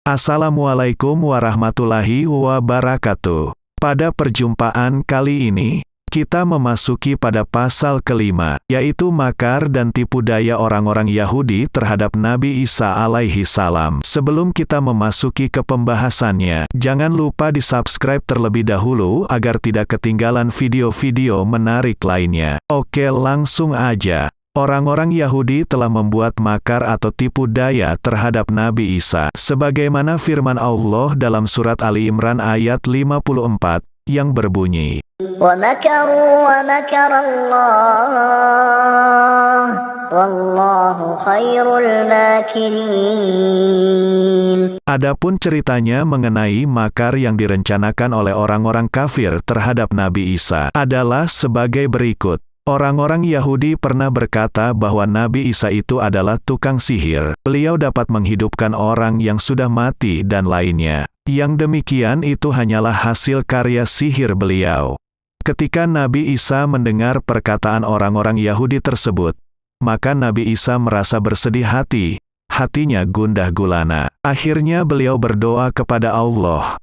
Assalamualaikum warahmatullahi wabarakatuh. Pada perjumpaan kali ini, kita memasuki pada pasal kelima, yaitu makar dan tipu daya orang-orang Yahudi terhadap Nabi Isa alaihi salam. Sebelum kita memasuki ke pembahasannya, jangan lupa di-subscribe terlebih dahulu agar tidak ketinggalan video-video menarik lainnya. Oke, langsung aja. Orang-orang Yahudi telah membuat makar atau tipu daya terhadap Nabi Isa. Sebagaimana firman Allah dalam surat Ali Imran ayat 54, yang berbunyi, وَمَكَرُوا وَمَكَرَ اللَّهُ وَاللَّهُ خَيْرُ الْمَاكِرِينَ. Adapun ceritanya mengenai makar yang direncanakan oleh orang-orang kafir terhadap Nabi Isa adalah sebagai berikut. Orang-orang Yahudi pernah berkata bahwa Nabi Isa itu adalah tukang sihir. Beliau dapat menghidupkan orang yang sudah mati dan lainnya. Yang demikian itu hanyalah hasil karya sihir beliau. Ketika Nabi Isa mendengar perkataan orang-orang Yahudi tersebut, maka Nabi Isa merasa bersedih hati, hatinya gundah gulana. Akhirnya beliau berdoa kepada Allah,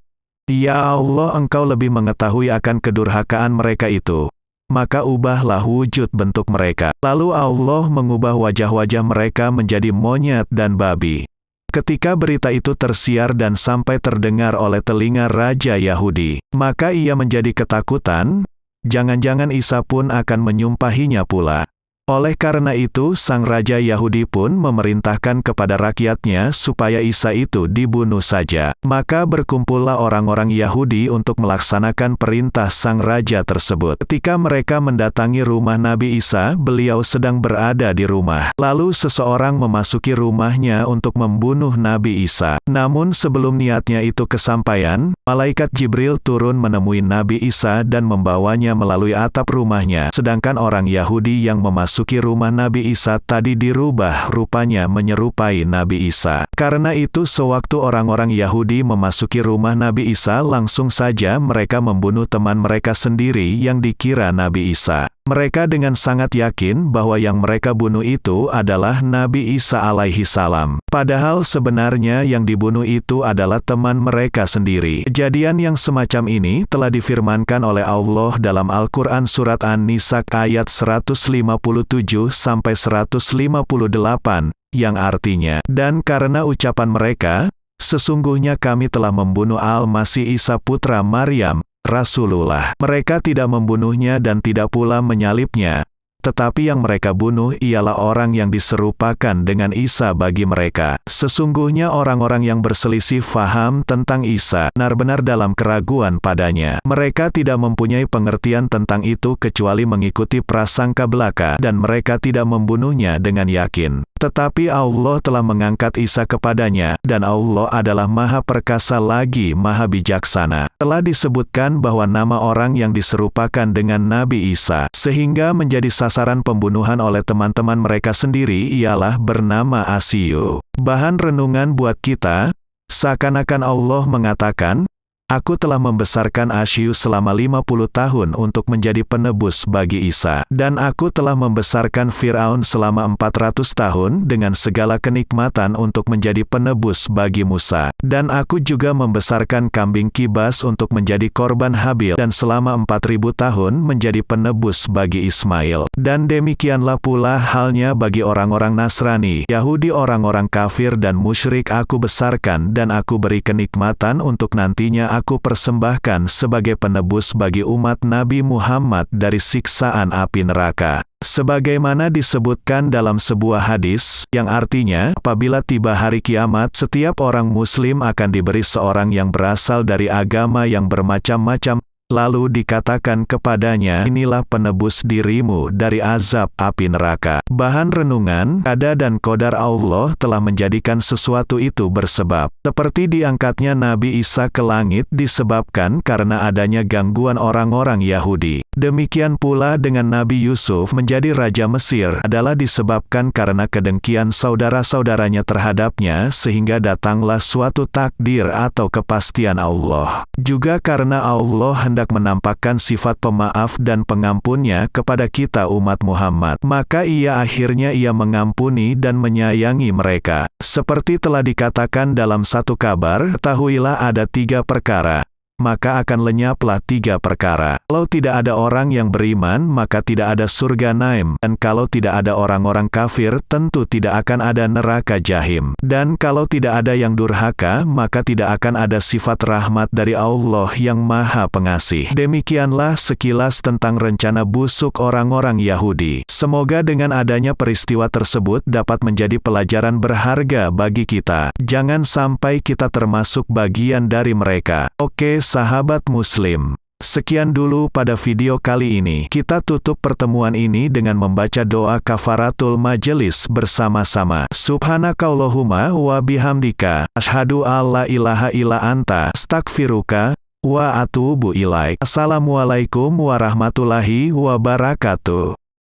"Ya Allah, Engkau lebih mengetahui akan kedurhakaan mereka itu. Maka ubahlah wujud bentuk mereka." Lalu Allah mengubah wajah-wajah mereka menjadi monyet dan babi. Ketika berita itu tersiar dan sampai terdengar oleh telinga Raja Yahudi, maka ia menjadi ketakutan, jangan-jangan Isa pun akan menyumpahinya pula. Oleh karena itu, sang Raja Yahudi pun memerintahkan kepada rakyatnya supaya Isa itu dibunuh saja. Maka berkumpullah orang-orang Yahudi untuk melaksanakan perintah sang Raja tersebut. Ketika mereka mendatangi rumah Nabi Isa, beliau sedang berada di rumah. Lalu seseorang memasuki rumahnya untuk membunuh Nabi Isa. Namun sebelum niatnya itu kesampaian, malaikat Jibril turun menemui Nabi Isa dan membawanya melalui atap rumahnya. Sedangkan orang Yahudi yang memasuki rumah Nabi Isa tadi dirubah rupanya menyerupai Nabi Isa. Karena itu sewaktu orang-orang Yahudi memasuki rumah Nabi Isa, langsung saja mereka membunuh teman mereka sendiri yang dikira Nabi Isa. Mereka dengan sangat yakin bahwa yang mereka bunuh itu adalah Nabi Isa alaihi salam. Padahal sebenarnya yang dibunuh itu adalah teman mereka sendiri. Kejadian yang semacam ini telah difirmankan oleh Allah dalam Al-Quran surat An-Nisa ayat 157-158, yang artinya, "Dan karena ucapan mereka, sesungguhnya kami telah membunuh Al-Masih Isa putra Maryam, Rasulullah. Mereka tidak membunuhnya dan tidak pula menyalibnya, tetapi yang mereka bunuh ialah orang yang diserupakan dengan Isa bagi mereka. Sesungguhnya orang-orang yang berselisih faham tentang Isa benar-benar dalam keraguan padanya. Mereka tidak mempunyai pengertian tentang itu kecuali mengikuti prasangka belaka, dan mereka tidak membunuhnya dengan yakin. Tetapi Allah telah mengangkat Isa kepadanya, dan Allah adalah Maha Perkasa lagi Maha Bijaksana." Telah disebutkan bahwa nama orang yang diserupakan dengan Nabi Isa, sehingga menjadi sasaran pembunuhan oleh teman-teman mereka sendiri ialah bernama Asyu. Bahan renungan buat kita, seakan-akan Allah mengatakan, "Aku telah membesarkan Asyu selama 50 tahun untuk menjadi penebus bagi Isa. Dan aku telah membesarkan Fir'aun selama 400 tahun dengan segala kenikmatan untuk menjadi penebus bagi Musa. Dan aku juga membesarkan kambing kibas untuk menjadi korban Habil dan selama 4000 tahun menjadi penebus bagi Ismail. Dan demikianlah pula halnya bagi orang-orang Nasrani, Yahudi, orang-orang kafir dan musyrik aku besarkan dan aku beri kenikmatan untuk nantinya aku persembahkan sebagai penebus bagi umat Nabi Muhammad dari siksaan api neraka." Sebagaimana disebutkan dalam sebuah hadis, yang artinya, apabila tiba hari kiamat, setiap orang muslim akan diberi seorang yang berasal dari agama yang bermacam-macam, lalu dikatakan kepadanya, "Inilah penebus dirimu dari azab api neraka." Bahan renungan, qada dan qadar Allah telah menjadikan sesuatu itu bersebab. Seperti diangkatnya Nabi Isa ke langit disebabkan karena adanya gangguan orang-orang Yahudi. Demikian pula dengan Nabi Yusuf menjadi Raja Mesir adalah disebabkan karena kedengkian saudara-saudaranya terhadapnya sehingga datanglah suatu takdir atau kepastian Allah. Juga karena Allah hendak menampakkan sifat pemaaf dan pengampunnya kepada kita umat Muhammad, maka akhirnya ia mengampuni dan menyayangi mereka. Seperti telah dikatakan dalam satu kabar, ketahuilah ada 3 perkara, maka akan lenyaplah 3 perkara. Kalau tidak ada orang yang beriman, maka tidak ada surga Naim. Dan kalau tidak ada orang-orang kafir, tentu tidak akan ada neraka Jahim. Dan kalau tidak ada yang durhaka, maka tidak akan ada sifat rahmat dari Allah yang Maha Pengasih. Demikianlah sekilas tentang rencana busuk orang-orang Yahudi. Semoga dengan adanya peristiwa tersebut dapat menjadi pelajaran berharga bagi kita. Jangan sampai kita termasuk bagian dari mereka. Oke, sahabat Muslim. Sekian dulu pada video kali ini. Kita tutup pertemuan ini dengan membaca doa kafaratul majelis bersama-sama. Subhanakallahumma wa bihamdika, asyhadu alla ilaha illa anta, astaghfiruka wa atubu ilaik. Assalamualaikum warahmatullahi wabarakatuh.